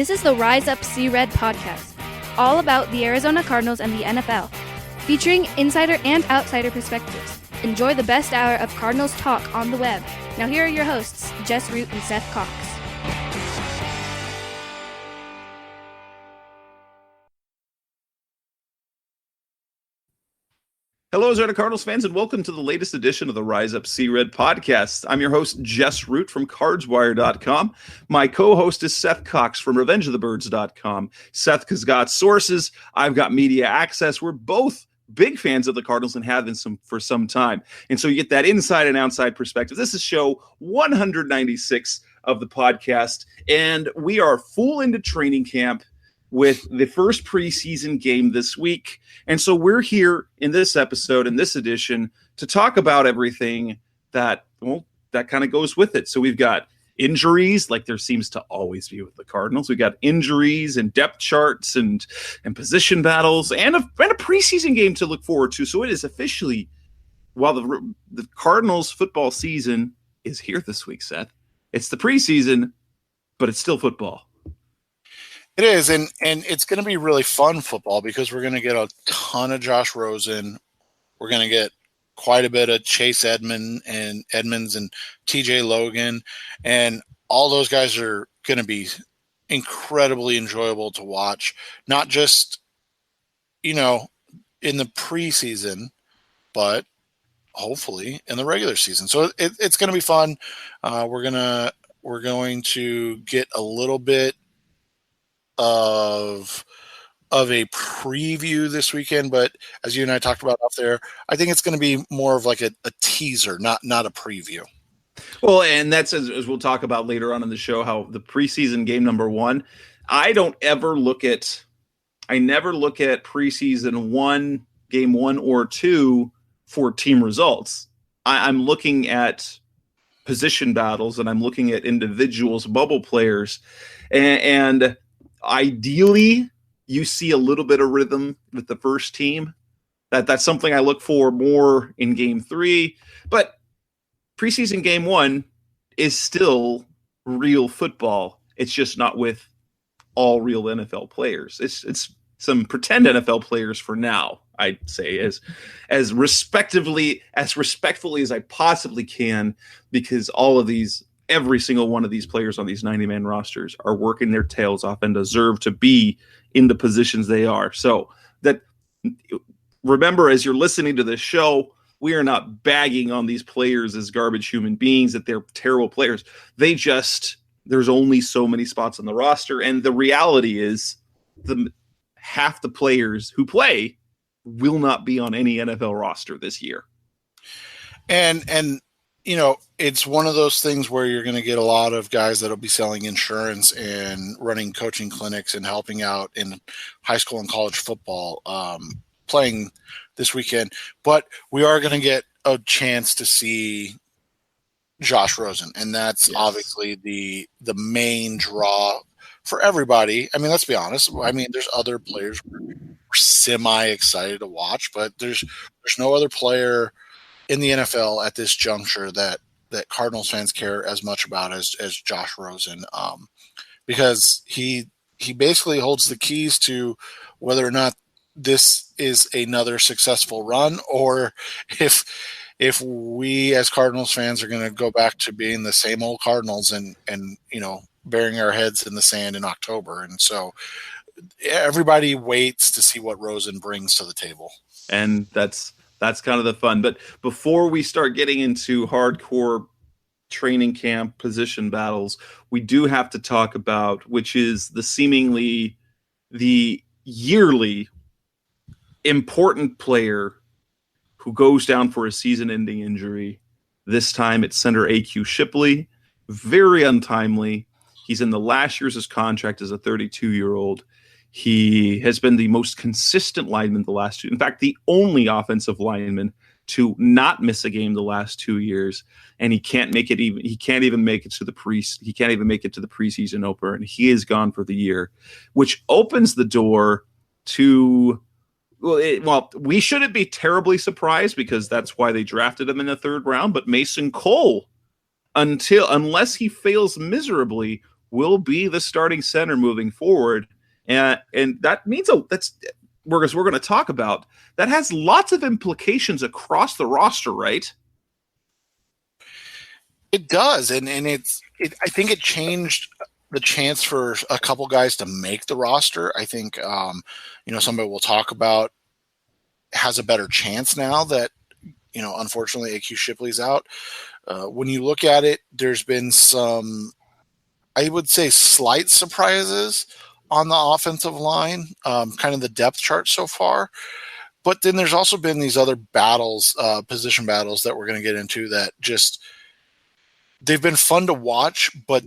This is the Rise Up See Red podcast, all about the Arizona Cardinals and the NFL, featuring insider and outsider perspectives. Enjoy the best hour of Cardinals talk on the web. Now here are your hosts, Jess Root and Seth Cox. Hello, Arizona Cardinals fans, and welcome to the latest edition of the Rise Up See Red podcast. I'm your host, Jess Root from CardsWire.com. My co-host is Seth Cox from RevengeOfTheBirds.com. Seth has got sources. I've got media access. We're both big fans of the Cardinals and have been for some time. And so you get that inside and outside perspective. This is show 196 of the podcast, and we are full into training camp with the first preseason game this week. And so we're here in this episode, in this edition, to talk about everything that kind of goes with it. So we've got injuries, like there seems to always be with the Cardinals. We've got injuries and depth charts and position battles and a preseason game to look forward to. So it is officially, while the Cardinals football season is here this week, Seth, it's the preseason, but it's still football. It is, and it's going to be really fun football because we're going to get a ton of Josh Rosen. We're going to get quite a bit of Chase Edmonds and TJ Logan, and all those guys are going to be incredibly enjoyable to watch, not just, in the preseason, but hopefully in the regular season. So it's going to be fun. We're going to get a little bit of a preview this weekend, but as you and I talked about up there, I think it's going to be more of like a teaser, not a preview. Well, and that's as we'll talk about later on in the show, how the preseason game number one, I never look at preseason game one or two for team results. I'm looking at position battles and I'm looking at individuals, bubble players, and ideally, you see a little bit of rhythm with the first team. That's something I look for more in game three. But preseason game one is still real football. It's just not with all real NFL players. It's some pretend NFL players for now, I'd say, as respectfully as I possibly can, because every single one of these players on these 90-man rosters are working their tails off and deserve to be in the positions they are. So that, remember, as you're listening to this show, we are not bagging on these players as garbage human beings, that they're terrible players. There's only so many spots on the roster. And the reality is half the players who play will not be on any NFL roster this year. And it's one of those things where you're going to get a lot of guys that'll be selling insurance and running coaching clinics and helping out in high school and college football, playing this weekend. But we are going to get a chance to see Josh Rosen, and that's obviously the main draw for everybody. I mean, let's be honest. I mean, there's other players we're semi-excited to watch, but there's no other player in the NFL at this juncture that Cardinals fans care as much about as Josh Rosen, because he basically holds the keys to whether or not this is another successful run, or if we as Cardinals fans are going to go back to being the same old Cardinals and burying our heads in the sand in October. And so everybody waits to see what Rosen brings to the table. And that's kind of the fun. But before we start getting into hardcore training camp position battles, we do have to talk about, which is the yearly important player who goes down for a season-ending injury. This time it's center AQ Shipley. Very untimely. He's in the last year's his contract as a 32-year-old. He has been the most consistent lineman the last two. In fact, the only offensive lineman to not miss a game the last 2 years, and he can't make it even. He can't even make it to the preseason opener, and he is gone for the year, which opens the door to. We shouldn't be terribly surprised because that's why they drafted him in the third round. But Mason Cole, unless he fails miserably, will be the starting center moving forward. And that means we're going to talk about that has lots of implications across the roster, right? It does, and I think it changed the chance for a couple guys to make the roster. I think somebody we'll talk about has a better chance now that unfortunately AQ Shipley's out. When you look at it, there's been some, I would say, slight surprises on the offensive line, kind of the depth chart so far. But then there's also been these other battles, position battles that we're going to get into that just they've been fun to watch, but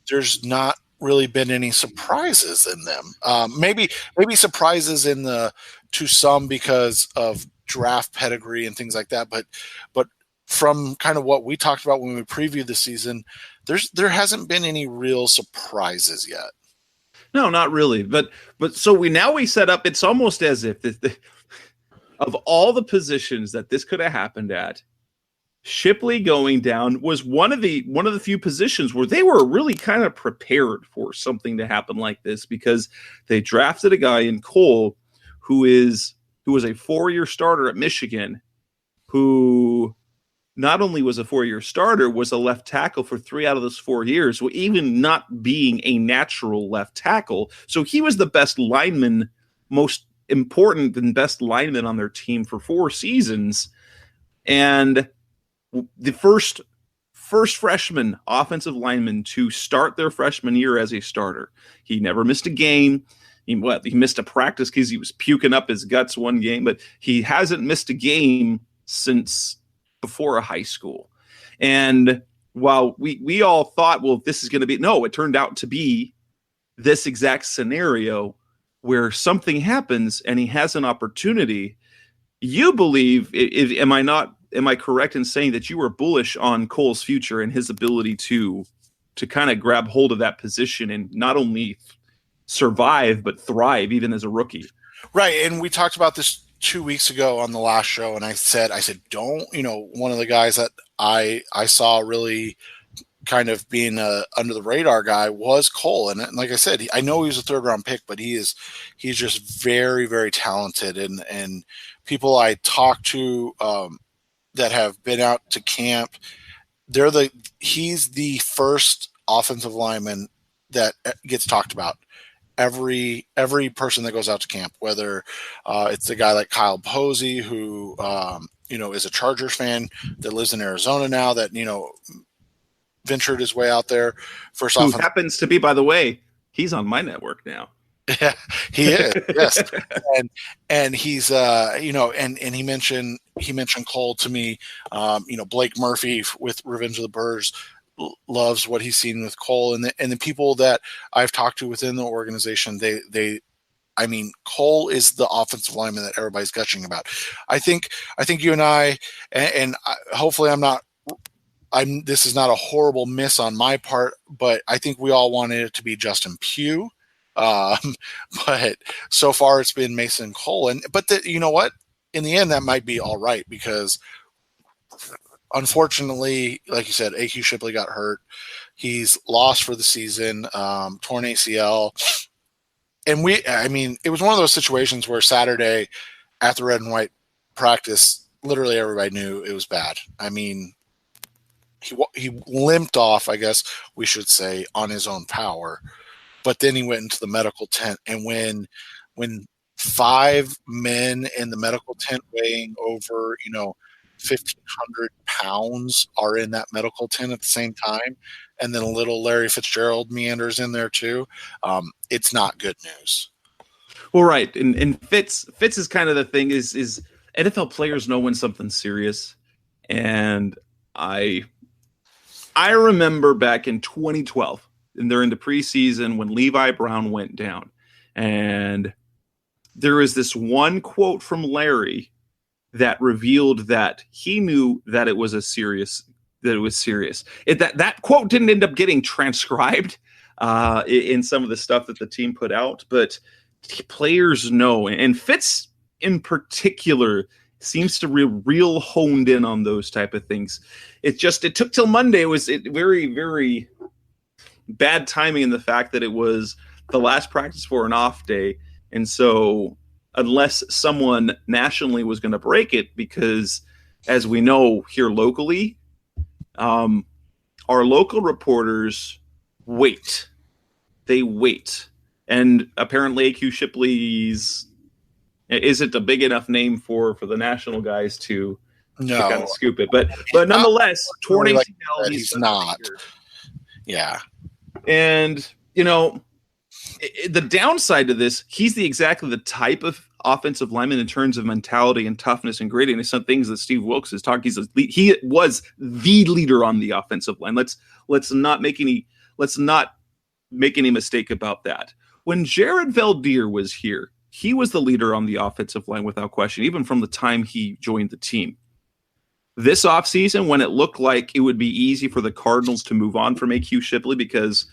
there's not really been any surprises in them. Maybe surprises to some because of draft pedigree and things like that. But from kind of what we talked about when we previewed the season, there hasn't been any real surprises yet. No, not really. But so we set up. It's almost as if of all the positions that this could have happened at, Shipley going down was one of the few positions where they were really kind of prepared for something to happen like this, because they drafted a guy in Cole who was a 4-year starter at Michigan, who not only was a 4-year starter, was a left tackle for 3 out of those 4 years, even not being a natural left tackle. So he was the best lineman, most important and best lineman on their team for 4 seasons. And the first freshman offensive lineman to start their freshman year as a starter. He never missed a game. He missed a practice because he was puking up his guts one game, but he hasn't missed a game since before high school. And while we all thought, well, this is going to be, no, it turned out to be this exact scenario where something happens and he has an opportunity. You believe, am I correct in saying that you were bullish on Cole's future and his ability to kind of grab hold of that position and not only survive but thrive even as a rookie? Right, and we talked about this 2 weeks ago on the last show, and I said, don't, one of the guys that I saw really kind of being a under the radar guy was Cole, and like I said, I know he was a 3rd-round pick, but he's just very, very talented, and people I talked to that have been out to camp, he's the first offensive lineman that gets talked about. Every person that goes out to camp, whether it's a guy like Kyle Posey, who is a Chargers fan that lives in Arizona now, that ventured his way out there. Who happens to be, by the way, he's on my network now. Yeah, he is. Yes, and he's and he mentioned Cole to me. Blake Murphy with Revenge of the Birds loves what he's seen with Cole, and the people that I've talked to within the organization, Cole is the offensive lineman that everybody's gushing about. I think you and I, and hopefully this is not a horrible miss on my part, but I think we all wanted it to be Justin Pugh. But so far it's been Mason Cole, but you know what? In the end, that might be all right, because unfortunately, like you said, AQ Shipley got hurt. He's lost for the season, torn ACL. And it was one of those situations where Saturday at the red and white practice, literally everybody knew it was bad. He limped off, I guess we should say, on his own power. But then he went into the medical tent, and when 5 men in the medical tent weighing over, 1,500 pounds are in that medical tent at the same time, and then a little Larry Fitzgerald meanders in there too, it's not good news. Well, right, and Fitz is kind of the thing is NFL players know when something's serious, and I remember back in 2012. And they're in the preseason when Levi Brown went down. And there is this one quote from Larry that revealed that he knew that it was serious. That quote didn't end up getting transcribed in some of the stuff that the team put out, but players know. And Fitz in particular seems to real honed in on those type of things. It took till Monday. It very, very bad timing in the fact that it was the last practice for an off day. And so unless someone nationally was going to break it, because as we know here locally, our local reporters wait. They wait. And apparently AQ Shipley's isn't a big enough name for the national guys to kind of scoop it. But nonetheless, torn ACL, he's not. Yeah. And, the downside to this, he's exactly the type of offensive lineman in terms of mentality and toughness and grittiness. Some things that Steve Wilkes has talked. He was the leader on the offensive line. Let's not make any mistake about that. When Jared Valdir was here, he was the leader on the offensive line without question, even from the time he joined the team. This offseason, when it looked like it would be easy for the Cardinals to move on from AQ Shipley because,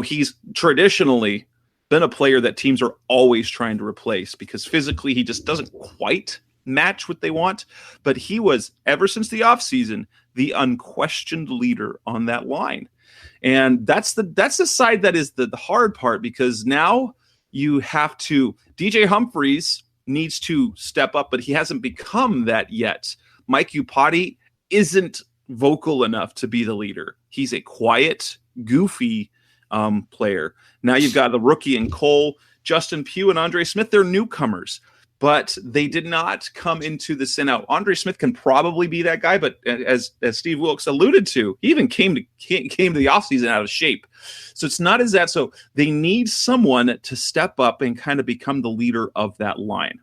he's traditionally been a player that teams are always trying to replace because physically he just doesn't quite match what they want. But he was, ever since the offseason, the unquestioned leader on that line. And that's the side that is the hard part, because now you have to – DJ Humphries needs to step up, but he hasn't become that yet. Mike Upati isn't vocal enough to be the leader. He's a quiet, goofy player. Now you've got the rookie in Cole, Justin Pugh, and Andre Smith. They're newcomers, but they did not come into the sin out. Andre Smith can probably be that guy, but as Steve Wilkes alluded to, he even came to the offseason out of shape. So it's not as that. So they need someone to step up and kind of become the leader of that line.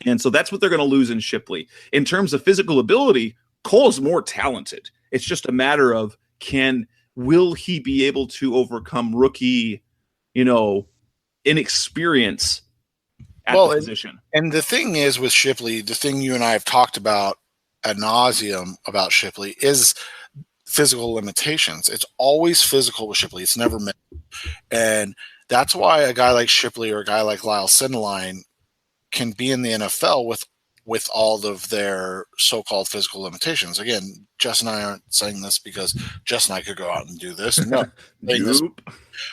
And so that's what they're going to lose in Shipley. In terms of physical ability, Cole's more talented. It's just a matter of will he be able to overcome rookie, inexperience at the position. And the thing is with Shipley, the thing you and I have talked about ad nauseum about Shipley is physical limitations. It's always physical with Shipley. It's never mental. And that's why a guy like Shipley or a guy like Lyle Sindeline can be in the NFL with all of their so-called physical limitations. Again, Jess and I aren't saying this because Jess and I could go out and do this. No. Nope.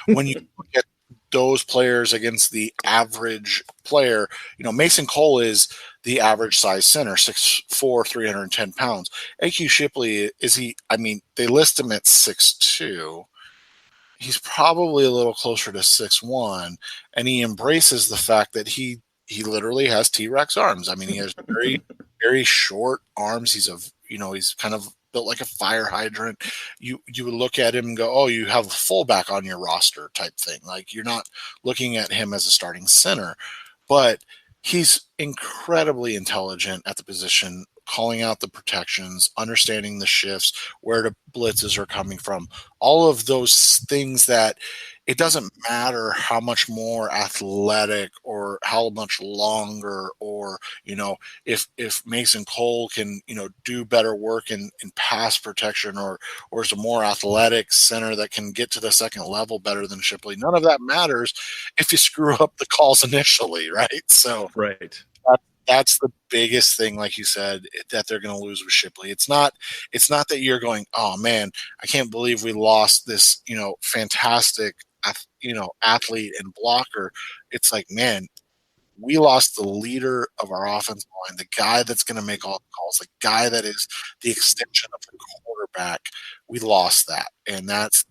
When you look at those players against the average player, Mason Cole is the average size center, 6'4", 310 pounds. AQ Shipley, they list him at 6'2". He's probably a little closer to 6'1", and he embraces the fact that he literally has T-Rex arms. He has very, very short arms. He's kind of built like a fire hydrant. You would look at him and go, oh, you have a fullback on your roster type thing. Like, you're not looking at him as a starting center, but he's incredibly intelligent at the position, calling out the protections, understanding the shifts, where the blitzes are coming from, all of those things that it doesn't matter how much more athletic or how much longer or, if Mason Cole can, do better work in pass protection or is a more athletic center that can get to the second level better than Shipley. None of that matters if you screw up the calls initially, right? So right. That's the biggest thing, like you said, that they're going to lose with Shipley. It's not that you're going, oh man, I can't believe we lost this, fantastic, athlete and blocker. It's like, man, we lost the leader of our offensive line, the guy that's going to make all the calls, the guy that is the extension of the quarterback. We lost that, and that's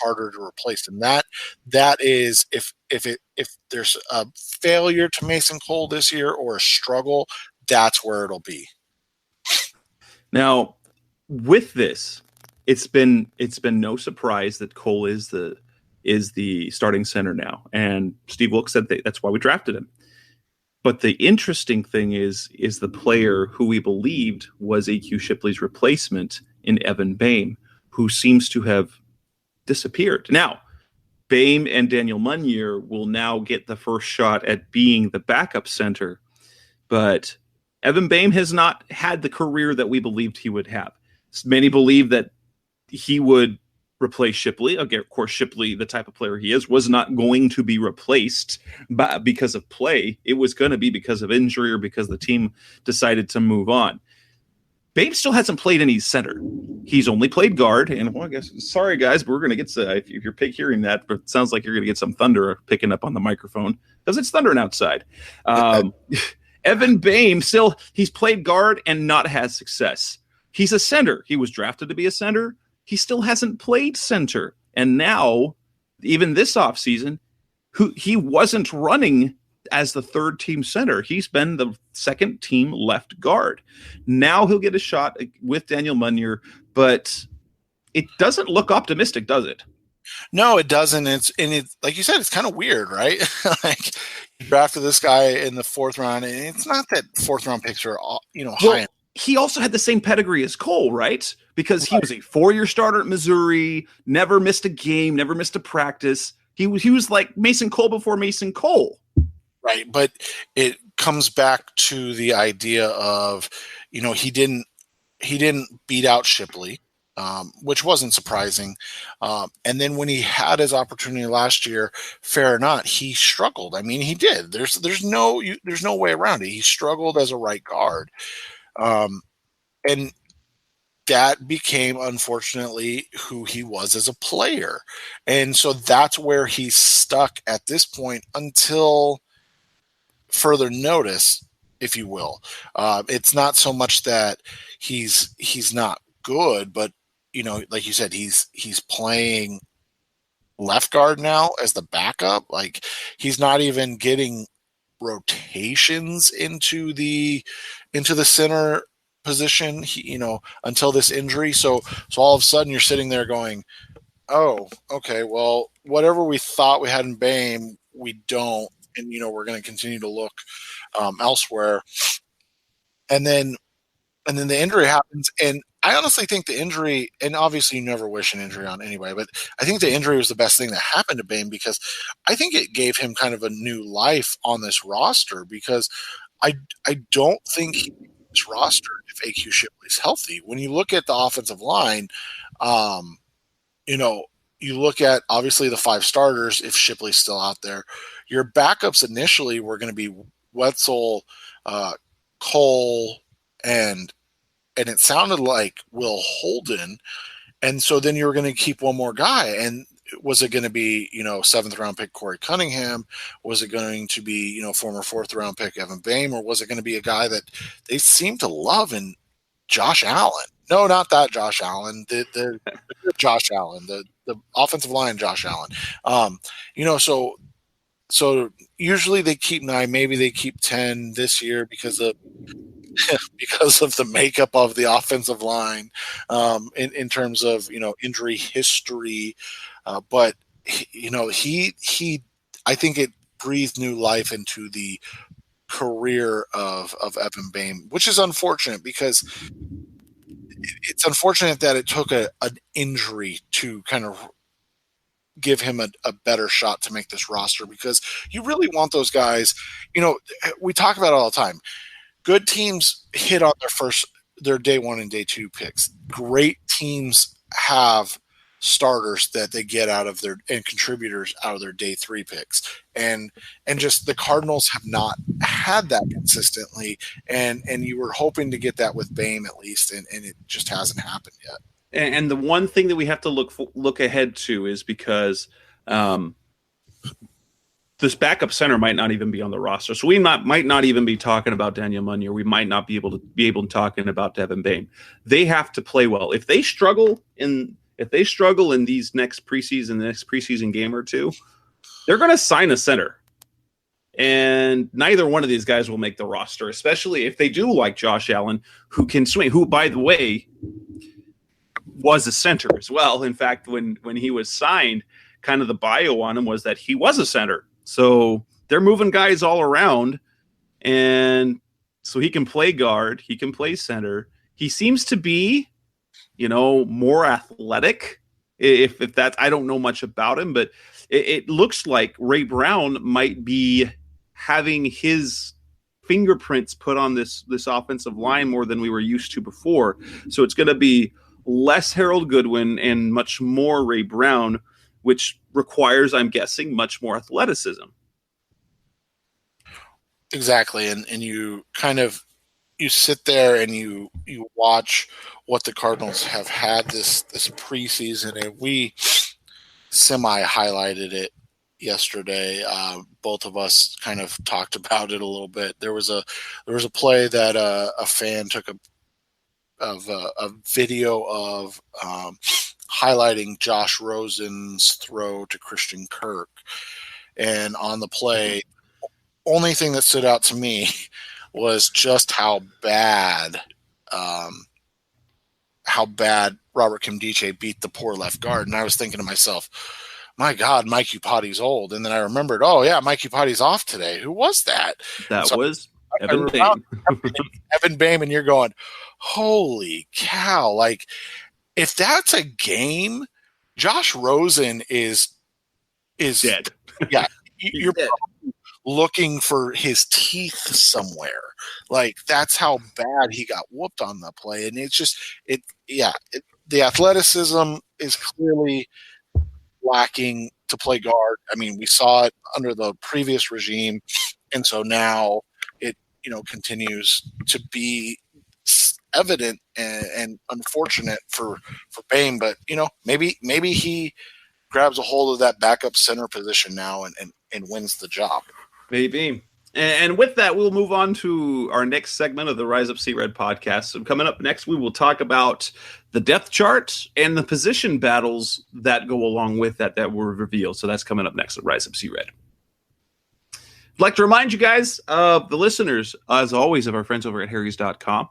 harder to replace. And that is if there's a failure to Mason Cole this year or a struggle, that's where it'll be. Now, with this, it's been no surprise that Cole is the starting center now, and Steve Wilkes said that's why we drafted him. But the interesting thing is the player who we believed was AQ Shipley's replacement in Evan Boehm, who seems to have disappeared. Now, Boehm and Daniel Munyer will now get the first shot at being the backup center, but Evan Boehm has not had the career that we believed he would have. Many believe that he would replace Shipley. Again, of course, Shipley, the type of player he is, was not going to be replaced because of play. It was going to be because of injury or because the team decided to move on. Babe still hasn't played any center. He's only played guard. And well, I guess, sorry guys, but we're going to get if you're hearing that, but it sounds like you're going to get some thunder picking up on the microphone because it's thundering outside. Evan Boehm he's played guard and not had success. He's a center. He was drafted to be a center. He still hasn't played center. And now, even this offseason, he wasn't running as the third team center. He's been the second team left guard. Now he'll get a shot with Daniel Munyer, but it doesn't look optimistic, does it? No, it doesn't. It's like you said, it's kind of weird, right? Like you drafted this guy in the 4th round, and it's not that 4th round picks are high. He also had the same pedigree as Cole, right? Because he was a 4-year starter at Missouri, never missed a game, never missed a practice. He was like Mason Cole before Mason Cole. Right, but it comes back to the idea of, he didn't beat out Shipley, which wasn't surprising. And then when he had his opportunity last year, fair or not, he struggled. I mean, he did. There's no way around it. He struggled as a right guard, and that became, unfortunately, who he was as a player. And so that's where he's stuck at this point until further notice, if you will. It's not so much that he's not good, but like you said, he's playing left guard now as the backup. Like he's not even getting rotations into the center position, until this injury. So all of a sudden you're sitting there going, oh, okay, well, whatever we thought we had in Boehm, we don't. And, we're going to continue to look elsewhere. And then the injury happens. And I honestly think the injury, and obviously you never wish an injury on anybody, but I think the injury was the best thing that happened to Boehm because I think it gave him kind of a new life on this roster because I don't think he this roster if AQ Shipley's healthy. When you look at the offensive line, you look at obviously the 5 starters if Shipley's still out there. Your backups initially were going to be Wetzel, Cole, and it sounded like Will Holden. And so then you were going to keep one more guy. And was it going to be, 7th round pick Corey Cunningham? Was it going to be, former 4th round pick Evan Boehm? Or was it going to be a guy that they seem to love in Josh Allen? No, not that Josh Allen. The Josh Allen, the offensive line Josh Allen. So usually they keep 9, maybe they keep 10 this year because of the makeup of the offensive line in terms of injury history, but he I think it breathed new life into the career of Evan Boehm, which is unfortunate because it's unfortunate that it took an injury to kind of give him a better shot to make this roster because you really want those guys. We talk about it all the time. Good teams hit on their day 1 and day 2 picks. Great teams have starters that they get and contributors out of their day 3 picks. And just the Cardinals have not had that consistently. And you were hoping to get that with Boehm at least, and it just hasn't happened yet. And the one thing that we have to look ahead to is because this backup center might not even be on the roster, so we might not even be talking about Daniel Munyer. We might not be able to talking about Evan Boehm. They have to play well. If they struggle in these the next preseason game or two, they're going to sign a center, and neither one of these guys will make the roster. Especially if they do like Josh Allen, who can swing. Who, by the way, was a center as well. In fact, when he was signed, kind of the bio on him was that he was a center. So they're moving guys all around, and so he can play guard, he can play center. He seems to be, more athletic. If that's, I don't know much about him, but it looks like Ray Brown might be having his fingerprints put on this offensive line more than we were used to before. So it's going to be less Harold Goodwin and much more Ray Brown, which requires, I'm guessing, much more athleticism. Exactly. And you kind of sit there and you watch what the Cardinals have had this preseason, and we semi-highlighted it yesterday. Both of us kind of talked about it a little bit. There was a play that a fan took a video of highlighting Josh Rosen's throw to Christian Kirk, and on the play, only thing that stood out to me was just how bad Robert Kimdiche beat the poor left guard. And I was thinking to myself, my God, Mike Upati's old. And then I remembered, oh yeah, Mike Upati's off today. Who was that? That was Evan Boehm. Evan Boehm, and you're going, holy cow. Like, if that's a game, Josh Rosen is dead. Yeah. You're dead. Looking for his teeth somewhere. Like, that's how bad he got whooped on the play. And it's just, the athleticism is clearly lacking to play guard. I mean, we saw it under the previous regime. And so now it, continues to be evident and unfortunate for Boehm. But, maybe he grabs a hold of that backup center position now and wins the job. Maybe. And with that, we'll move on to our next segment of the Rise Up See Red podcast. So coming up next, we will talk about the depth chart and the position battles that go along with that were revealed. So that's coming up next at Rise Up See Red. I'd like to remind you guys, the listeners, as always, of our friends over at harrys.com,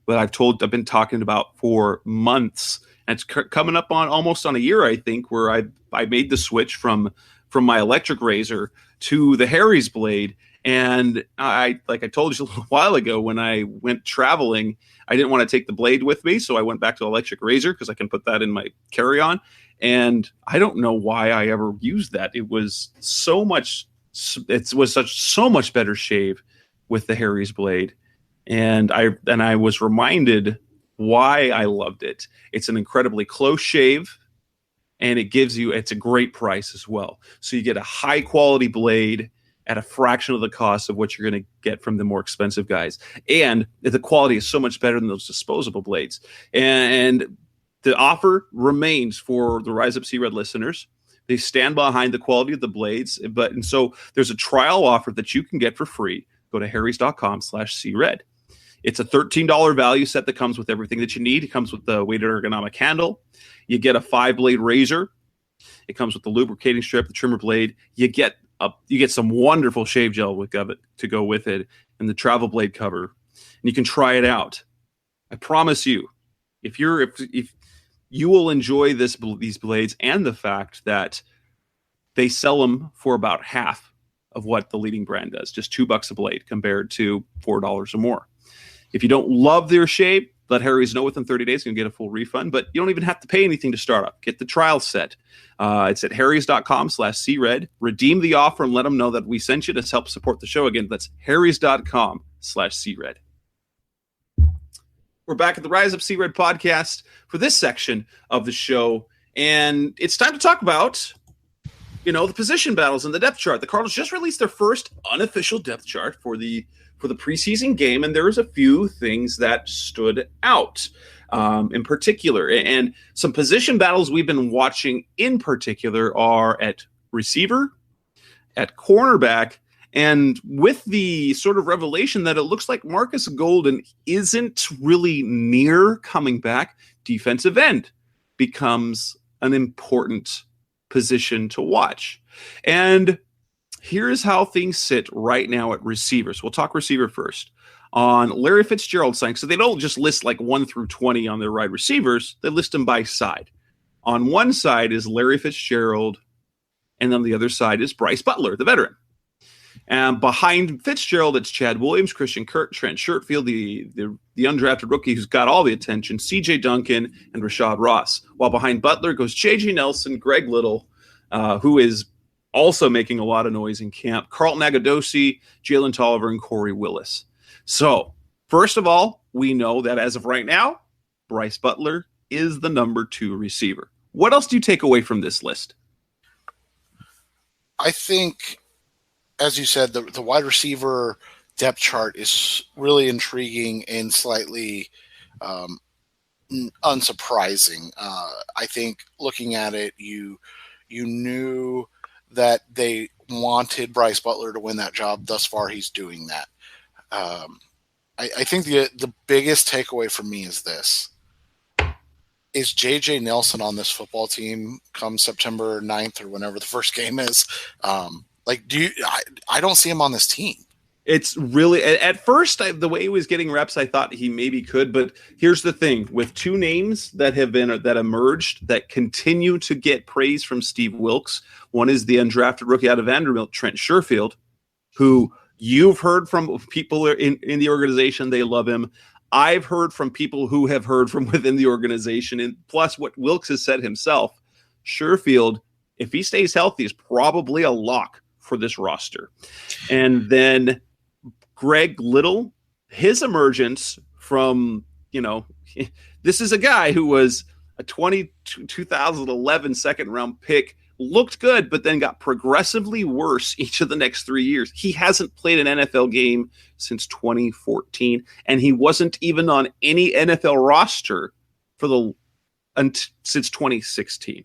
but I've been talking about for months. And it's coming up on almost on a year, I think, where I made the switch from my electric razor to the Harry's blade. And I told you a little while ago, when I went traveling, I didn't want to take the blade with me. So I went back to electric razor because I can put that in my carry-on. And I don't know why I ever used that. It was so much better shave with the Harry's blade. And I was reminded why I loved it. It's an incredibly close shave, and it's a great price as well. So you get a high quality blade at a fraction of the cost of what you're going to get from the more expensive guys. And the quality is so much better than those disposable blades. And the offer remains for the Rise Up See Red listeners. They stand behind the quality of the blades. And so there's a trial offer that you can get for free. Go to harrys.com/cred. It's a $13 value set that comes with everything that you need. It comes with the weighted ergonomic handle. You get a 5-blade razor. It comes with the lubricating strip, the trimmer blade. You get some wonderful shave gel to go with it, and the travel blade cover. And you can try it out. I promise you, if you will enjoy these blades, and the fact that they sell them for about half of what the leading brand does, just $2 a blade compared to $4 or more. If you don't love their shave, let Harry's know within 30 days. You can get a full refund, but you don't even have to pay anything to start up. Get the trial set. It's at harrys.com/cred. Redeem the offer and let them know that we sent you to help support the show. Again, that's harrys.com/cred. We're back at the Rise Up See Red podcast for this section of the show, and it's time to talk about, the position battles and the depth chart. The Cardinals just released their first unofficial depth chart for the preseason game, and there's a few things that stood out in particular. And some position battles we've been watching in particular are at receiver, at cornerback, and with the sort of revelation that it looks like Marcus Golden isn't really near coming back, defensive end becomes an important position to watch. And here's how things sit right now at receivers. We'll talk receiver first. On Larry Fitzgerald's side, so they don't just list like 1 through 20 on their wide receivers. They list them by side. On one side is Larry Fitzgerald, and on the other side is Bryce Butler, the veteran. And behind Fitzgerald, it's Chad Williams, Christian Kirk, Trent Sherfield, the undrafted rookie who's got all the attention, C.J. Duncan, and Rashad Ross. While behind Butler goes J.J. Nelson, Greg Little, who is also making a lot of noise in camp, Carlton Agudosi, Jalen Tolliver, and Corey Willis. So, first of all, we know that as of right now, Bryce Butler is the number 2 receiver. What else do you take away from this list? I think, as you said, the wide receiver depth chart is really intriguing and slightly unsurprising. I think looking at it, you knew that they wanted Bryce Butler to win that job. Thus far, he's doing that. I think the biggest takeaway for me is this. Is J.J. Nelson on this football team come September 9th or whenever the first game is? I don't see him on this team. It's really, at first, the way he was getting reps, I thought he maybe could. But here's the thing: with two names that emerged that continue to get praise from Steve Wilks. One is the undrafted rookie out of Vanderbilt, Trent Sherfield, who you've heard from people in the organization. They love him. I've heard from people who have heard from within the organization. And plus what Wilks has said himself, Sherfield, if he stays healthy, is probably a lock for this roster. And then Greg Little, his emergence from, this is a guy who was a 2011 second round pick, looked good, but then got progressively worse each of the next 3 years. He hasn't played an NFL game since 2014, and he wasn't even on any NFL roster since 2016.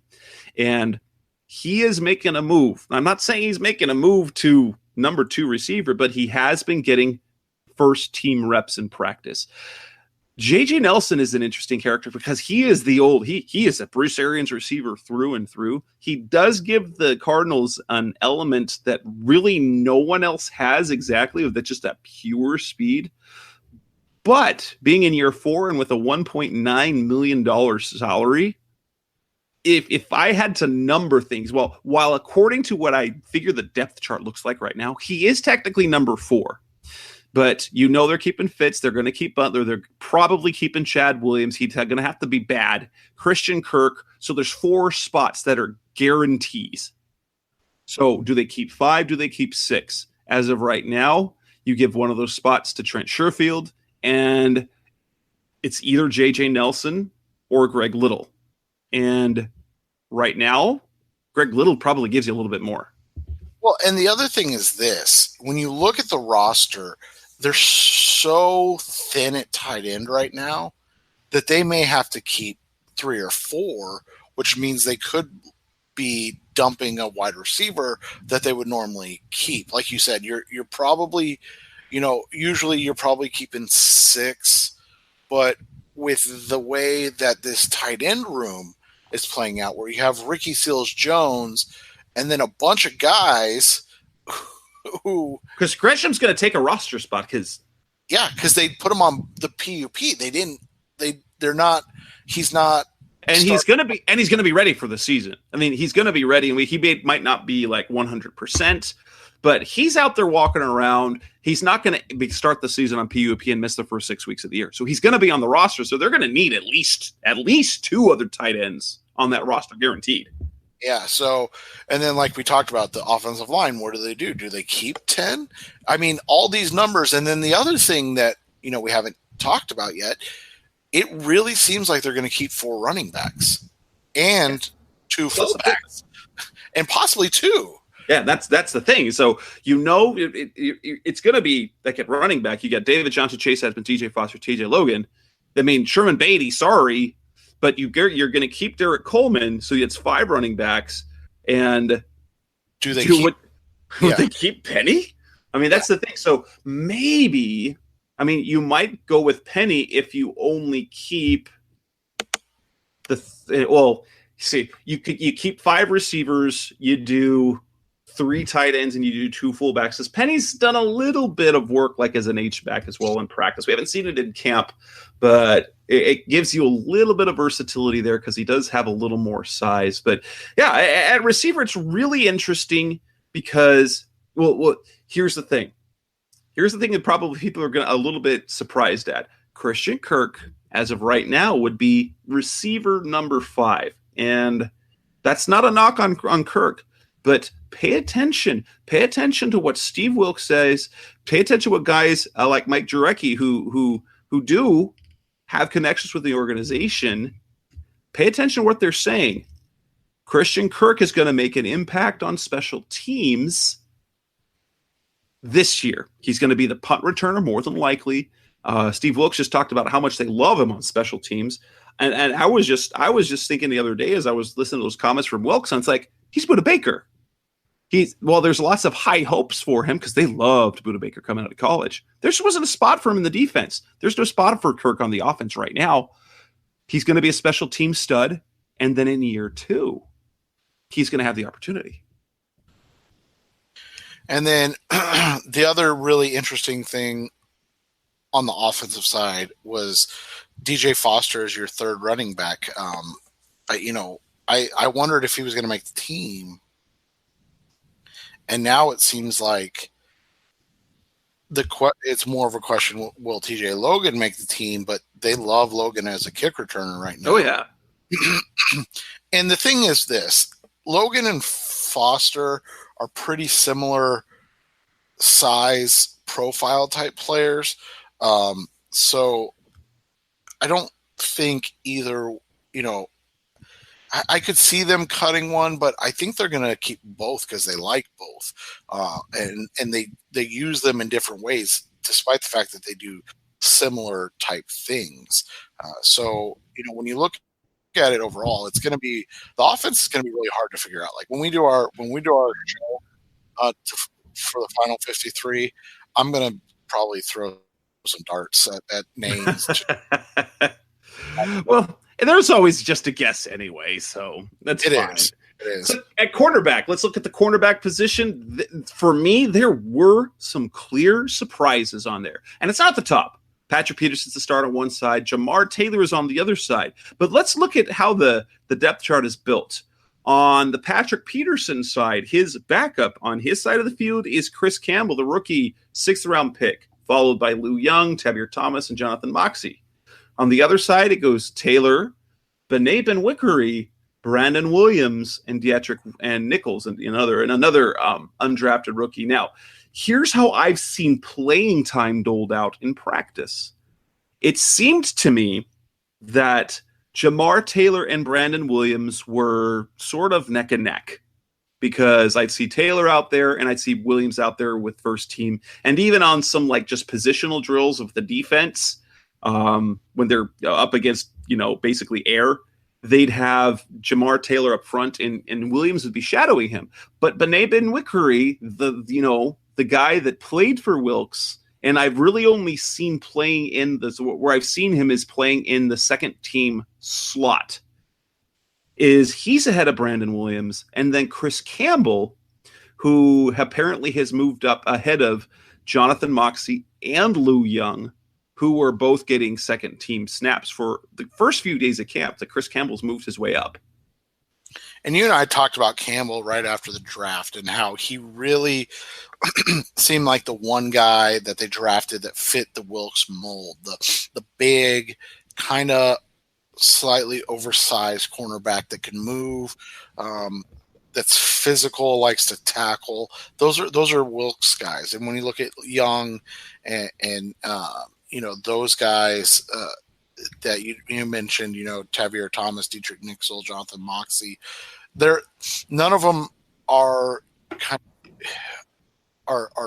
And he is making a move. I'm not saying he's making a move to number 2 receiver, but he has been getting first team reps in practice. J.J. Nelson is an interesting character because he is he is a Bruce Arians receiver through and through. He does give the Cardinals an element that really no one else has exactly, with just that pure speed. But being in year 4 and with a $1.9 million salary, if I had to number things, while according to what I figure the depth chart looks like right now, he is technically number 4. But they're keeping Fitz. They're going to keep Butler. They're probably keeping Chad Williams. He's going to have to be bad. Christian Kirk. So there's 4 spots that are guarantees. So do they keep 5? Do they keep 6? As of right now, you give one of those spots to Trent Sherfield, and it's either J.J. Nelson or Greg Little. And right now, Greg Little probably gives you a little bit more. Well, and the other thing is this. When you look at the roster, they're so thin at tight end right now that they may have to keep 3 or 4, which means they could be dumping a wide receiver that they would normally keep. Like you said, you're probably, usually you're probably keeping 6, but with the way that this tight end room is playing out, where you have Ricky Seals-Jones and then a bunch of guys who... Because Gresham's going to take a roster spot because they put him on the PUP. They're not... He's not... And he's going to be ready for the season. I mean, he's going to be ready. He might not be like 100%, but he's out there walking around. He's not going to start the season on PUP and miss the first 6 weeks of the year. So he's going to be on the roster. So they're going to need at least 2 other tight ends on that roster, guaranteed. Yeah. So, and then like we talked about the offensive line, what do? Do they keep 10? I mean, all these numbers. And then the other thing that, we haven't talked about yet, it really seems like they're going to keep 4 running backs and 2 fullbacks and possibly 2. Yeah, that's the thing. So, it's going to be like at running back, you got David Johnson, Chase Edmonds, TJ Foster, TJ Logan. I mean, Sherman Beatty, sorry. But you're going to keep Derek Coleman, so it's 5 running backs. And do they keep Penny? I mean, that's the thing. So maybe, you might go with Penny if you only keep you keep 5 receivers, you do 3 tight ends, and you do 2 fullbacks. Because Penny's done a little bit of work like as an H-back as well in practice. We haven't seen it in camp, but it gives you a little bit of versatility there because he does have a little more size. But yeah, at receiver, it's really interesting because, here's the thing. Here's the thing that probably people are a little bit surprised at. Christian Kirk, as of right now, would be receiver number 5. And that's not a knock on Kirk, but pay attention. Pay attention to what Steve Wilks says. Pay attention to what guys like Mike Jurecki who do have connections with the organization. Pay attention to what they're saying. Christian Kirk is going to make an impact on special teams. this year. He's going to be the punt returner more than likely. Steve Wilkes just talked about how much they love him on special teams. And I was just thinking the other day as I was listening to those comments from Wilkes, and it's like, he's Buda Baker. There's lots of high hopes for him because they loved Buda Baker coming out of college. There just wasn't a spot for him in the defense. There's no spot for Kirk on the offense right now. He's going to be a special team stud. And then in year 2, he's going to have the opportunity. And then the other really interesting thing on the offensive side was DJ Foster as your third running back. I wondered if he was going to make the team. And now it seems like it's more of a question, will TJ Logan make the team? But they love Logan as a kick returner right now. Oh, yeah. And the thing is this, Logan and Foster are pretty similar size profile type players. So I don't think either, I could see them cutting one, but I think they're going to keep both because they like both. And they use them in different ways, despite the fact that they do similar type things. So when you look at it overall, it's going to be, the offense is going to be really hard to figure out. Like when we do our show for the final 53, I'm going to probably throw some darts at names. Well, there's always just a guess anyway, so that's fine. It is. So at cornerback, let's look at the cornerback position. For me, there were some clear surprises on there. And it's not the top. Patrick Peterson's the start on one side. Jamar Taylor is on the other side. But let's look at how the depth chart is built. On the Patrick Peterson side, his backup on his side of the field is Chris Campbell, the rookie 6th-round pick, followed by Lou Young, Tavir Thomas, and Jonathan Moxey. On the other side, it goes Taylor, Bené Benwickery, Brandon Williams, and Dietrich and Nichols, and another undrafted rookie. Now, here's how I've seen playing time doled out in practice. It seemed to me that Jamar Taylor and Brandon Williams were sort of neck and neck, because I'd see Taylor out there and I'd see Williams out there with first team. And even on some just positional drills of the defense, when they're up against, basically air, they'd have Jamar Taylor up front and Williams would be shadowing him. But Bené Benwickery, the guy that played for Wilkes, and I've really only seen playing in where I've seen him is playing in the second team slot, he's ahead of Brandon Williams. And then Chris Campbell, who apparently has moved up ahead of Jonathan Moxey and Lou Young, who were both getting second team snaps for the first few days of camp. That Chris Campbell's moved his way up. And you and I talked about Campbell right after the draft and how he really seemed like the one guy that they drafted that fit the Wilkes mold, the big, kind of slightly oversized cornerback that can move, that's physical, likes to tackle. Those are Wilkes guys. And when you look at Young and those guys that you mentioned, Tavir Thomas, Dietrich Nixel, Jonathan Moxey, none of them are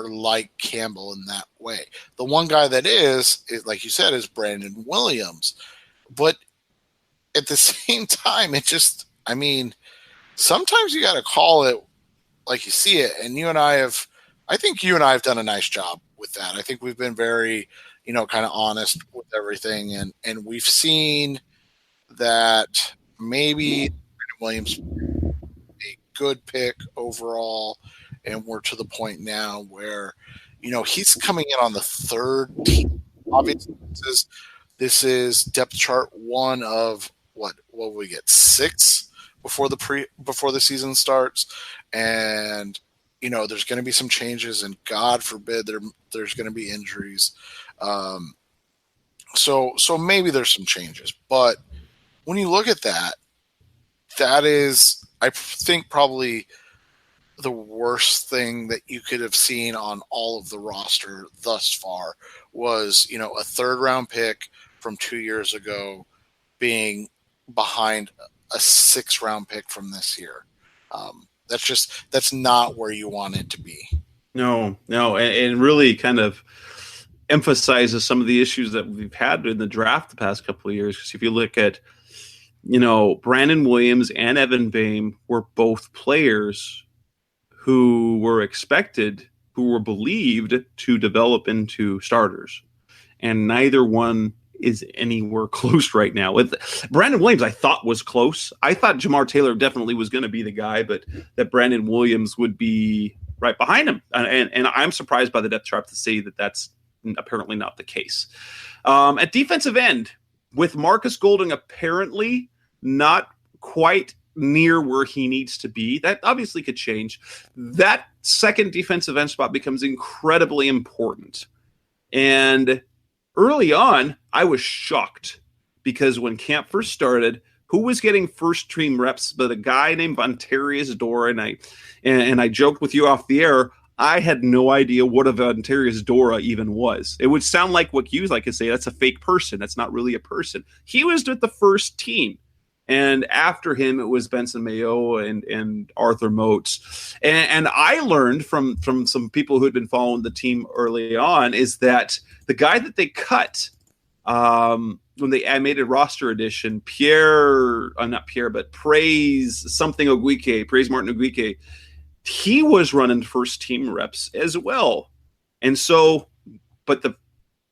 like Campbell in that way. The one guy that is like you said, is Brandon Williams. But at the same time, sometimes you got to call it like you see it. And I think you and I have done a nice job with that. I think we've been very, kind of honest with everything. And we've seen that maybe Brandon Williams a good pick overall. And we're to the point now where, he's coming in on the third team. Obviously, this is depth chart one of what will we get 6 before the season starts. And, there's going to be some changes, and God forbid there's going to be injuries. So maybe there's some changes, but when you look at that is, I think, probably the worst thing that you could have seen on all of the roster thus far was, a 3rd-round pick from 2 years ago behind a 6th-round pick from this year. That's not where you want it to be. No, and really kind of emphasizes some of the issues that we've had in the draft the past couple of years. Because if you look at, Brandon Williams and Evan Boehm were both players who were expected, who were believed to develop into starters. And neither one is anywhere close right now. With Brandon Williams, I thought was close. I thought Jamar Taylor definitely was going to be the guy, but that Brandon Williams would be right behind him. And I'm surprised by the depth chart to see that that's apparently not the case. At defensive end, with Marcus Golden apparently not quite near where he needs to be, that obviously could change. That second defensive end spot becomes incredibly important. And early on, I was shocked because when camp first started, who was getting first team reps but a guy named Vontarius Dora, and I joked with you off the air, I had no idea what a Vontarius Dora even was. It would sound like what you like to say, that's a fake person. That's not really a person. He was with the first team. And after him, it was Benson Mayo and Arthur Moats. And I learned from some people who had been following the team early on is that the guy that they cut when they made a roster addition, Praise Martin Oguike, he was running first team reps as well. And so, but the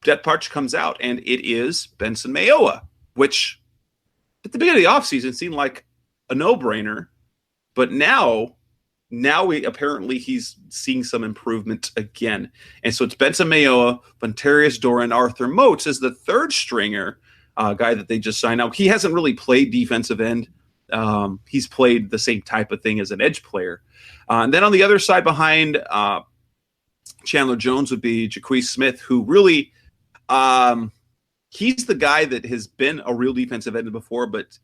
depth chart comes out, and it is Benson Mayowa, which at the beginning of the offseason seemed like a no-brainer, but now apparently he's seeing some improvement again. And so it's Benson Mayowa, Vontarius Dora, and Arthur Moats as the third stringer guy that they just signed. Now, he hasn't really played defensive end. He's played the same type of thing as an edge player. And then on the other side behind Chandler Jones would be Jaquez Smith, who really he's the guy that has been a real defensive end before, but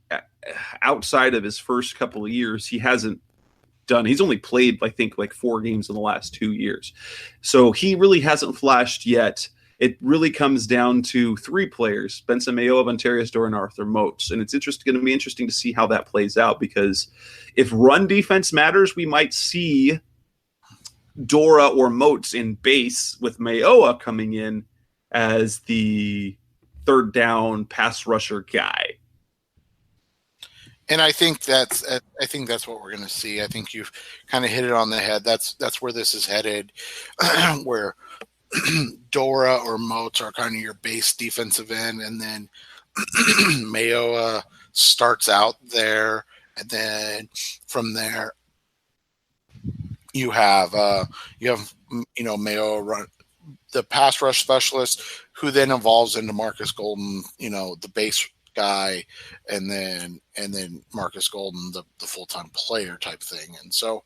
outside of his first couple of years, he hasn't done. He's only played, I think, like 4 games in the last 2 years. So he really hasn't flashed yet. It really comes down to 3 players, Benson Mayowa, Vontarius Dora, and Arthur Moats. And it's going to be interesting to see how that plays out, because if run defense matters, we might see Dora or Moats in base with Mayowa coming in as the third down pass rusher guy. And I think that's what we're going to see. I think you've kind of hit it on the head. That's where this is headed, where Dora or Moats are kind of your base defensive end, and then Mayowa starts out there, and then from there you have Mayowa run the pass rush specialist, who then evolves into Marcus Golden, the base guy, and then Marcus Golden, the full-time player type thing. And so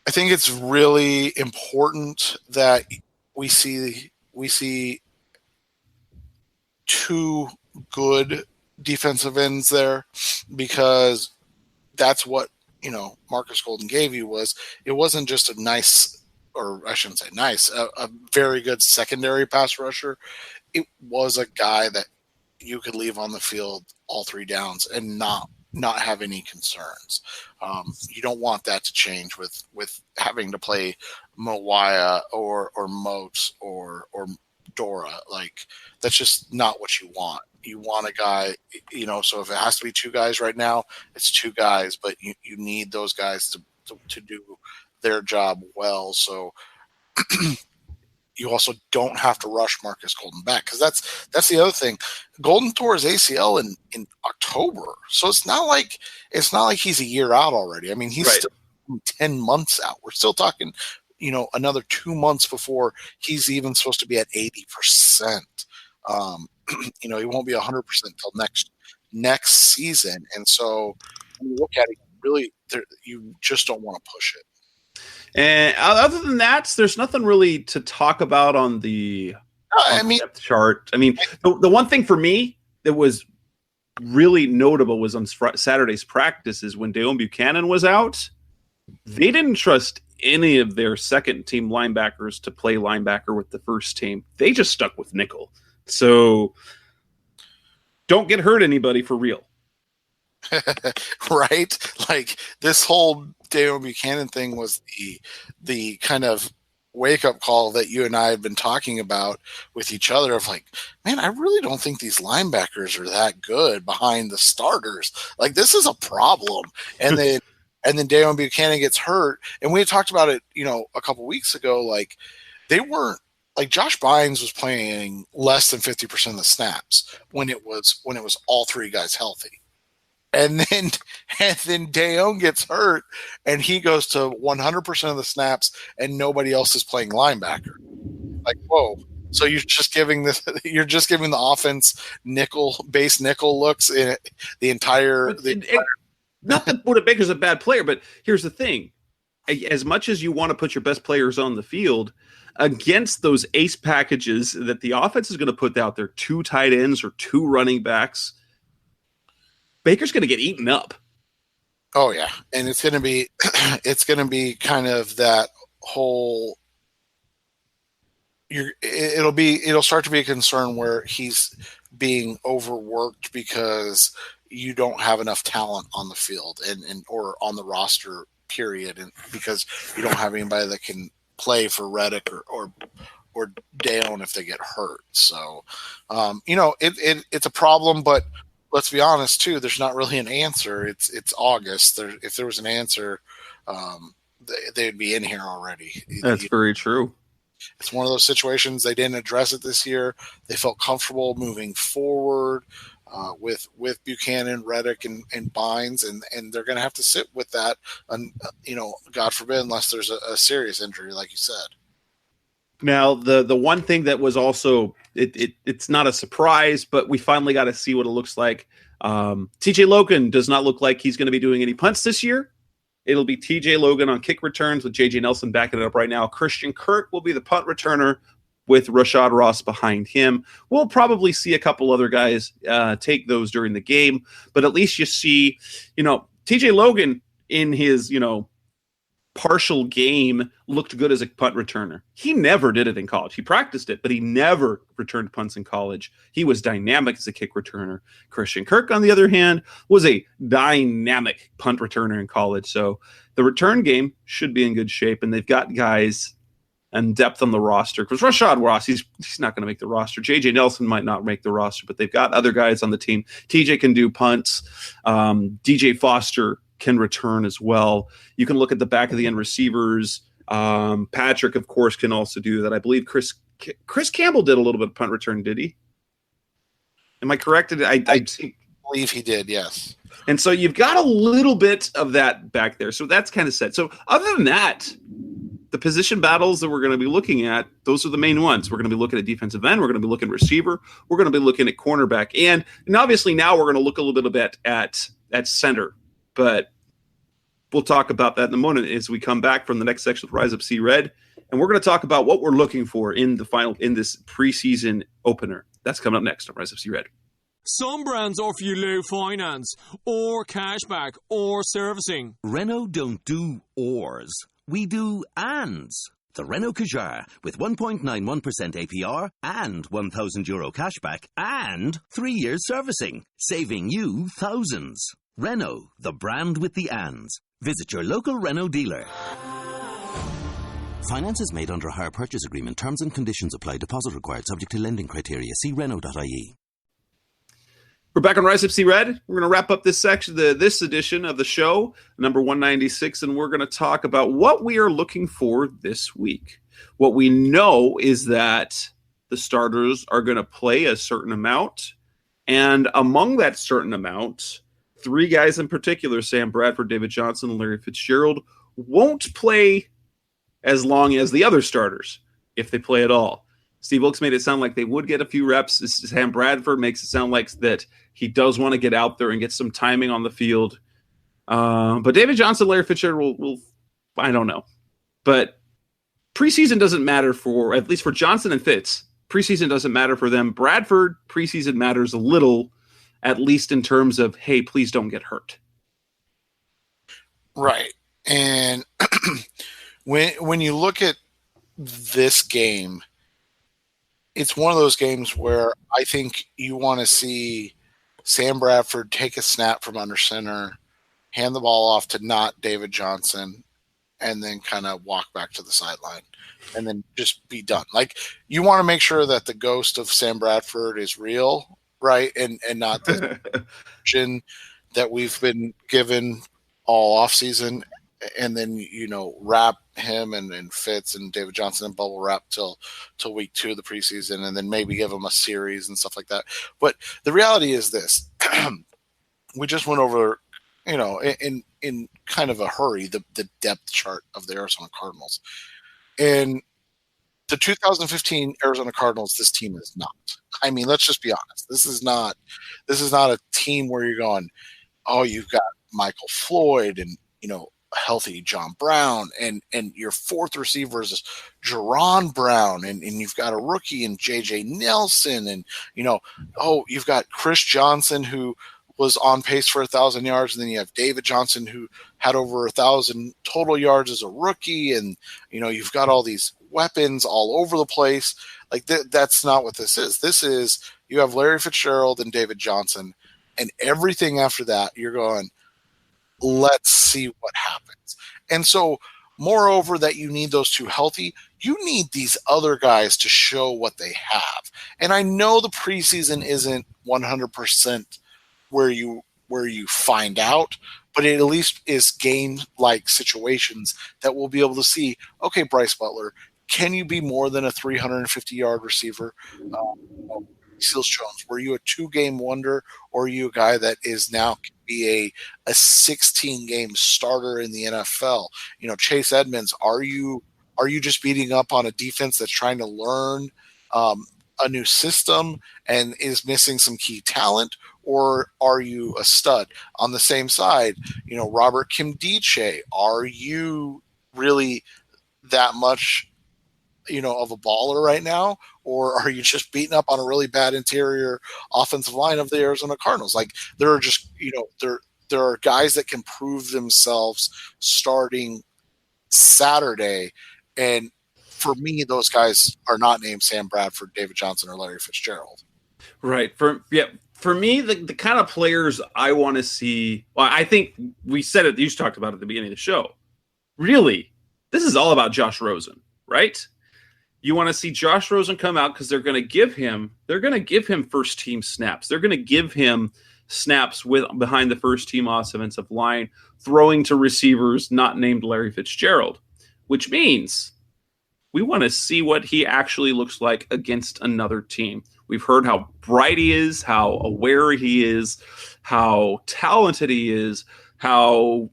I think it's really important that we see 2 good defensive ends there, because that's what, Marcus Golden gave you. It wasn't just a nice, or I shouldn't say nice, a very good secondary pass rusher. It was a guy that you could leave on the field all 3 downs and not have any concerns. You don't want that to change with having to play Mawaya or Moats or Dora. Like, that's just not what you want. You want a guy, so if it has to be 2 guys right now, it's 2 guys, but you need those guys to do their job well. So you also don't have to rush Marcus Golden back, because that's the other thing. Golden tore his ACL in October, so it's not like he's a year out already. I mean, he's still 10 months out. We're still talking, another 2 months before he's even supposed to be at 80%. He won't be 100% until next season, and so when you look at it, really, you just don't want to push it. And other than that, there's nothing really to talk about on the depth chart. I mean, the one thing for me that was really notable was on Saturday's practices when Dale Buchanan was out. They didn't trust any of their second-team linebackers to play linebacker with the first team. They just stuck with nickel. So don't get hurt, anybody, for real. Right? Like, this whole Dale Buchanan thing was the kind of wake up call that you and I have been talking about with each other of like, man, I really don't think these linebackers are that good behind the starters. Like, this is a problem. And then Dale Buchanan gets hurt, and we had talked about it, a couple weeks ago. Like, they weren't, like, Josh Bynes was playing less than 50% of the snaps when it was all three guys healthy. And then Dayon gets hurt, and he goes to 100% of the snaps, and nobody else is playing linebacker. Like, whoa! So you're just giving the offense base nickel looks in the entire. Not that Buda Baker's a bad player, but here's the thing: as much as you want to put your best players on the field against those ace packages that the offense is going to put out there, 2 tight ends or 2 running backs, Baker's going to get eaten up. Oh yeah, and it's going to be kind of that whole. It'll start to be a concern where he's being overworked because you don't have enough talent on the field or on the roster, period, and because you don't have anybody that can play for Reddick or Dayon if they get hurt. So, it's a problem, but let's be honest too. There's not really an answer. It's August. If there was an answer, they'd be in here already. That's very true. It's one of those situations. They didn't address it this year. They felt comfortable moving forward with Buchanan, Reddick, and Bynes, and they're going to have to sit with that. God forbid, unless there's a serious injury, like you said. Now, the one thing that was also it's not a surprise, but we finally got to see what it looks like. TJ Logan does not look like he's going to be doing any punts this year. It'll be TJ Logan on kick returns with JJ Nelson backing it up right now. Christian Kirk will be the punt returner with Rashad Ross behind him. We'll probably see a couple other guys take those during the game, but at least you see, TJ Logan in his, partial game looked good as a punt returner. He never did it in college. He practiced it, but he never returned punts in college. He was dynamic as a kick returner. Christian Kirk, on the other hand, was a dynamic punt returner in college. So the return game should be in good shape, and they've got guys and depth on the roster. Because Rashad Ross, he's not going to make the roster. JJ Nelson might not make the roster, but they've got other guys on the team. TJ can do punts. DJ Foster can return as well. You can look at the back of the end receivers. Patrick, of course, can also do that. I believe Chris Campbell did a little bit of punt return, did he? Am I correct? I believe he did, yes. And so you've got a little bit of that back there. So that's kind of set. So other than that, the position battles that we're going to be looking at, those are the main ones. We're going to be looking at defensive end. We're going to be looking at receiver. We're going to be looking at cornerback. And obviously now we're going to look a little bit at center. But we'll talk about that in a moment as we come back from the next section of Rise Up See Red. And we're going to talk about what we're looking for in this preseason opener. That's coming up next on Rise Up See Red. Some brands offer you low finance, or cashback, or servicing. Renault don't do ors. We do ands. The Renault Kadjar with 1.91% APR and €1,000 cashback and 3 years servicing, saving you thousands. Renault, the brand with the ands. Visit your local Renault dealer. Finance is made under a hire purchase agreement. Terms and conditions apply. Deposit required. Subject to lending criteria. See Renault.ie. We're back on Rise Up See Red. We're going to wrap up this section, this edition of the show, number 196, and we're going to talk about what we are looking for this week. What we know is that the starters are going to play a certain amount, and among that certain amount, 3 guys in particular, Sam Bradford, David Johnson, and Larry Fitzgerald, won't play as long as the other starters, if they play at all. Steve Wilkes made it sound like they would get a few reps. Sam Bradford makes it sound like that he does want to get out there and get some timing on the field. But David Johnson, Larry Fitzgerald will I don't know. But preseason doesn't matter at least for Johnson and Fitz. Preseason doesn't matter for them. Bradford, preseason matters a little, at least in terms of, hey, please don't get hurt. Right. And when you look at this game, it's one of those games where I think you want to see Sam Bradford take a snap from under center, hand the ball off to not David Johnson, and then kind of walk back to the sideline and then just be done. Like, you want to make sure that the ghost of Sam Bradford is real, right? And not the vision that we've been given all offseason, and then, wrap him and Fitz and David Johnson and bubble wrap till week 2 of the preseason, and then maybe give them a series and stuff like that. But the reality is this. We just went over, in kind of a hurry, the depth chart of the Arizona Cardinals. In the 2015 Arizona Cardinals, this team is not. I mean, let's just be honest. This is not a team where you're going, oh, you've got Michael Floyd and, healthy John Brown, and your fourth receiver is Jerron Brown, and you've got a rookie in JJ Nelson, and you've got Chris Johnson, who was on pace for 1,000 yards, and then you have David Johnson, who had over 1,000 total yards as a rookie, and you've got all these weapons all over the place. Like, that's not what this is. This is, you have Larry Fitzgerald and David Johnson, and everything after that, you're going, let's see what happens. And so, moreover, that you need those two healthy, you need these other guys to show what they have. And I know the preseason isn't 100% where you find out, but it at least is game-like situations that we'll be able to see, okay, Bryce Butler, can you be more than a 350-yard receiver? Seals Jones, were you a 2-game wonder, or are you a guy that is now can be a 16-game starter in the NFL? Chase Edmonds, are you just beating up on a defense that's trying to learn a new system and is missing some key talent, or are you a stud? On the same side, Robert Kimdiche, are you really that much of a baller right now, or are you just beating up on a really bad interior offensive line of the Arizona Cardinals? Like, there are just, there are guys that can prove themselves starting Saturday. And for me, those guys are not named Sam Bradford, David Johnson, or Larry Fitzgerald. Right. For me, the kind of players I want to see, well, I think we said it, you talked about it at the beginning of the show. Really, this is all about Josh Rosen, right? You want to see Josh Rosen come out because they're going to give him first team snaps. They're going to give him snaps behind the first team offensive line, throwing to receivers not named Larry Fitzgerald, which means we want to see what he actually looks like against another team. We've heard how bright he is, how aware he is, how talented he is, how,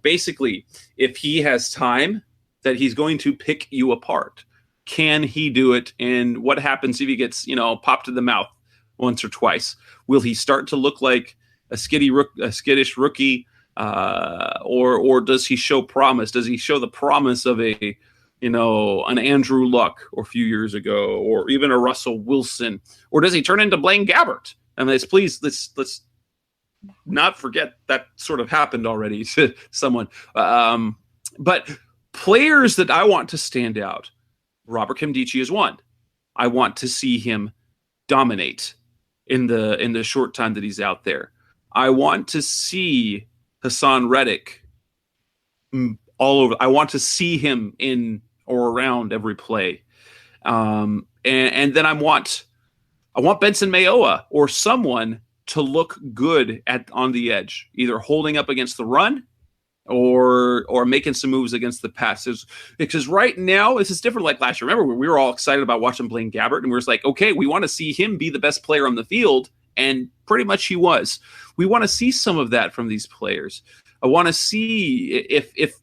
basically, if he has time, that he's going to pick you apart. Can he do it? And what happens if he gets, popped in the mouth once or twice? Will he start to look like a skittish rookie, or does he show promise? Does he show the promise of an Andrew Luck or a few years ago, or even a Russell Wilson, or does he turn into Blaine Gabbert? I mean, let's not forget that sort of happened already to someone. But players that I want to stand out, Robert Kimdiche is one. I want to see him dominate in the short time that he's out there. I want to see Hassan Reddick all over. I want to see him in or around every play. And then I want Benson Mayowa or someone to look good on the edge, either holding up against the run or making some moves against the passes. Because right now, this is different like last year. Remember, we were all excited about watching Blaine Gabbert, and we were just like, okay, we want to see him be the best player on the field, and pretty much he was. We want to see some of that from these players. I want to see if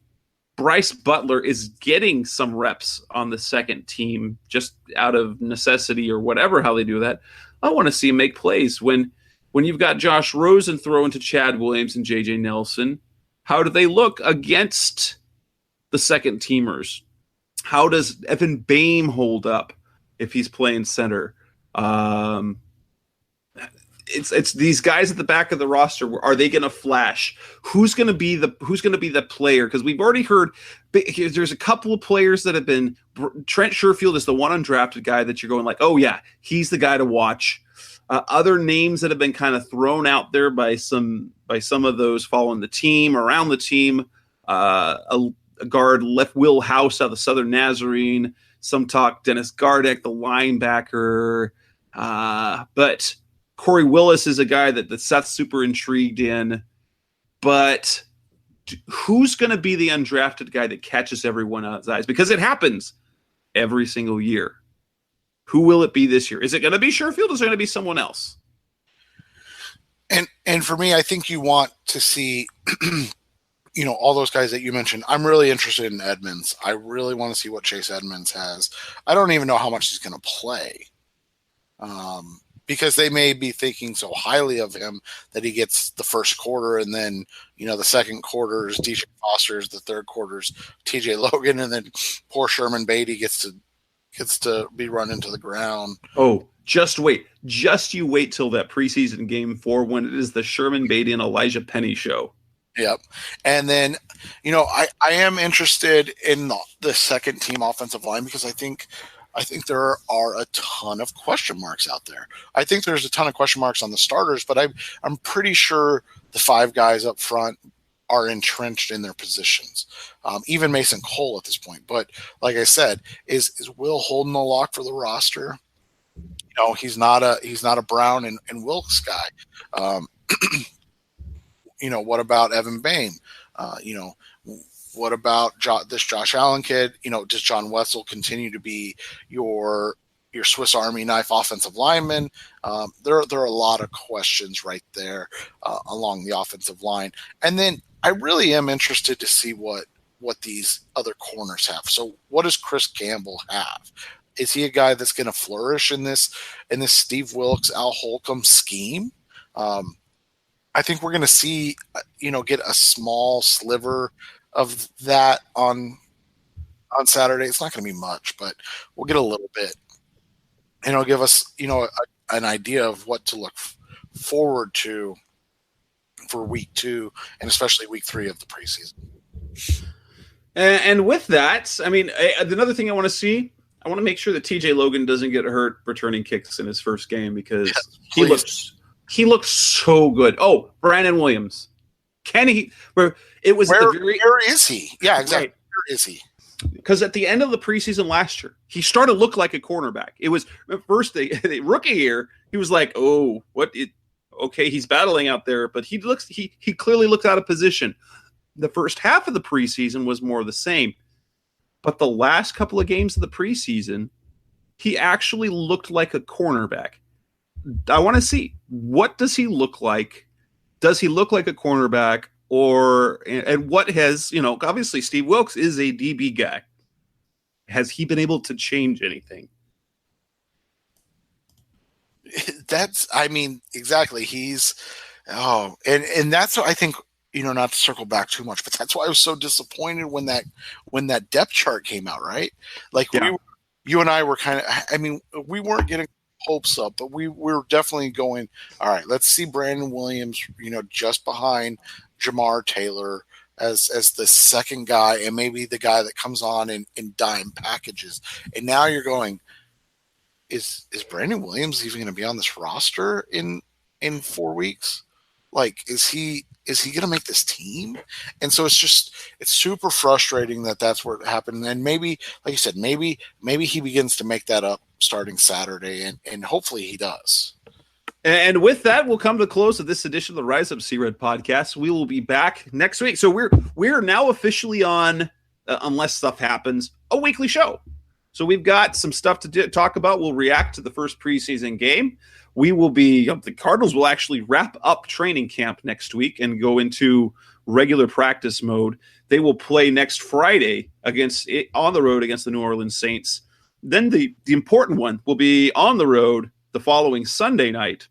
Bryce Butler is getting some reps on the second team just out of necessity or whatever, how they do that. I want to see him make plays. When you've got Josh Rosen throwing to Chad Williams and JJ Nelson, how do they look against the second teamers? How does Evan Boehm hold up if he's playing center? It's these guys at the back of the roster. Are they going to flash? Who's going to be the player? Because we've already heard there's a couple of players that have been. Trent Sherfield is the one undrafted guy that you're going like, oh yeah, he's the guy to watch. Other names that have been kind of thrown out there by some of those following the team, around the team, a guard left Will House out of the Southern Nazarene. Some talk Dennis Gardeck, the linebacker. But Corey Willis is a guy that Seth's super intrigued in. But who's going to be the undrafted guy that catches everyone's eyes? Because it happens every single year. Who will it be this year? Is it going to be Sherfield or is it going to be someone else? And for me, I think you want to see, all those guys that you mentioned. I'm really interested in Edmonds. I really want to see what Chase Edmonds has. I don't even know how much he's going to play. Because they may be thinking so highly of him that he gets the first quarter, and then, the second quarter is DJ Foster's, the third quarter is TJ Logan, and then poor Sherman Beatty gets to be run into the ground. Oh, just wait. Just you wait till that preseason game 4 when it is the Sherman Beatty and Elijah Penny show. Yep. And then, I am interested in the second team offensive line because I think there are a ton of question marks out there. I think there's a ton of question marks on the starters, but I'm pretty sure the 5 guys up front are entrenched in their positions. Even Mason Cole at this point. But like I said, is Will Holden the lock for the roster? He's not a Brown and Wilkes guy. What about Evan Bain? What about this Josh Allen kid? Does John Wetzel continue to be your Swiss Army knife offensive lineman? There are a lot of questions right there along the offensive line. And then I really am interested to see what these other corners have. So what does Chris Campbell have? Is he a guy that's going to flourish in this Steve Wilkes, Al Holcomb scheme? I think we're going to see, get a small sliver of that on Saturday. It's not going to be much, but we'll get a little bit, and it'll give us, an idea of what to look forward to for week 2 and especially week 3 of the preseason. And with that, I mean, another thing I want to see, I want to make sure that TJ Logan doesn't get hurt returning kicks in his first game because he looks so good. Oh, Brandon Williams. Can he? Where is he? Yeah, exactly. Right. Where is he? Because at the end of the preseason last year, he started to look like a cornerback. It was first the rookie year. He was like, "Oh, okay, he's battling out there," but he clearly looked out of position. The first half of the preseason was more of the same, but the last couple of games of the preseason, he actually looked like a cornerback. I want to see, what does he look like? Does he look like a cornerback? And what has, obviously Steve Wilkes is a DB guy. Has he been able to change anything? Exactly. And that's what I think, not to circle back too much, but that's why I was so disappointed when that depth chart came out, right? Like you and I were we weren't getting hopes up, but we were definitely going, all right, let's see Brandon Williams, just behind Jamar Taylor as the second guy and maybe the guy that comes on in dime packages. And now you're going, is Brandon Williams even going to be on this roster in 4 weeks? Like, is he going to make this team? And so it's super frustrating that's where it happened. And maybe, like you said, maybe he begins to make that up starting Saturday, and hopefully he does. And with that, we'll come to the close of this edition of the Rise Up Sea Red podcast. We will be back next week. So we're now officially on, unless stuff happens, a weekly show. So we've got some stuff to talk about. We'll react to the first preseason game. We will be, the Cardinals will actually wrap up training camp next week and go into regular practice mode. They will play next Friday on the road against the New Orleans Saints. Then the important one will be on the road the following Sunday night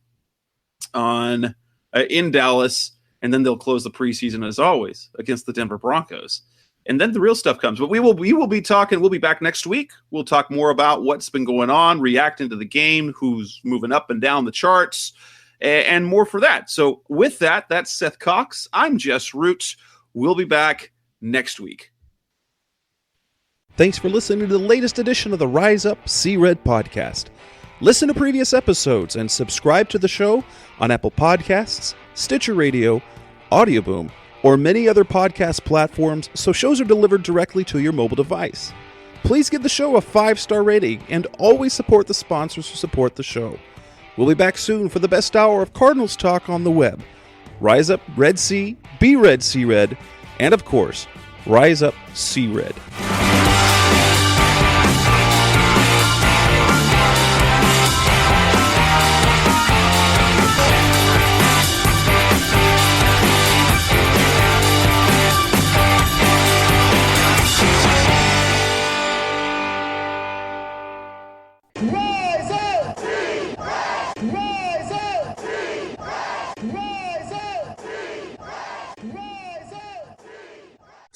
in Dallas, and then they'll close the preseason as always against the Denver Broncos. And then the real stuff comes. But we will be talking. We'll be back next week. We'll talk more about what's been going on, reacting to the game, who's moving up and down the charts, and more for that. So with that, that's Seth Cox. I'm Jess Root. We'll be back next week. Thanks for listening to the latest edition of the Rise Up Sea Red podcast. Listen to previous episodes and subscribe to the show on Apple Podcasts, Stitcher Radio, Audioboom, or many other podcast platforms so shows are delivered directly to your mobile device. Please give the show a 5-star rating and always support the sponsors who support the show. We'll be back soon for the best hour of Cardinals talk on the web. Rise up, Red Sea, be Red Sea Red, and of course, rise up, Sea Red.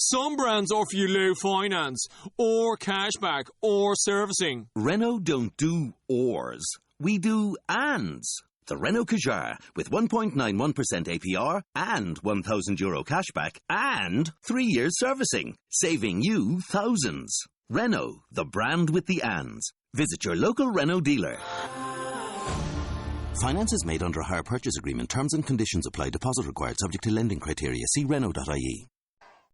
Some brands offer you low finance, or cashback, or servicing. Renault don't do ors. We do ands. The Renault Kadjar with 1.91% APR and €1,000 cashback and 3 years servicing, saving you thousands. Renault, the brand with the ands. Visit your local Renault dealer. Finance is made under a hire purchase agreement. Terms and conditions apply. Deposit required subject to lending criteria. See Renault.ie.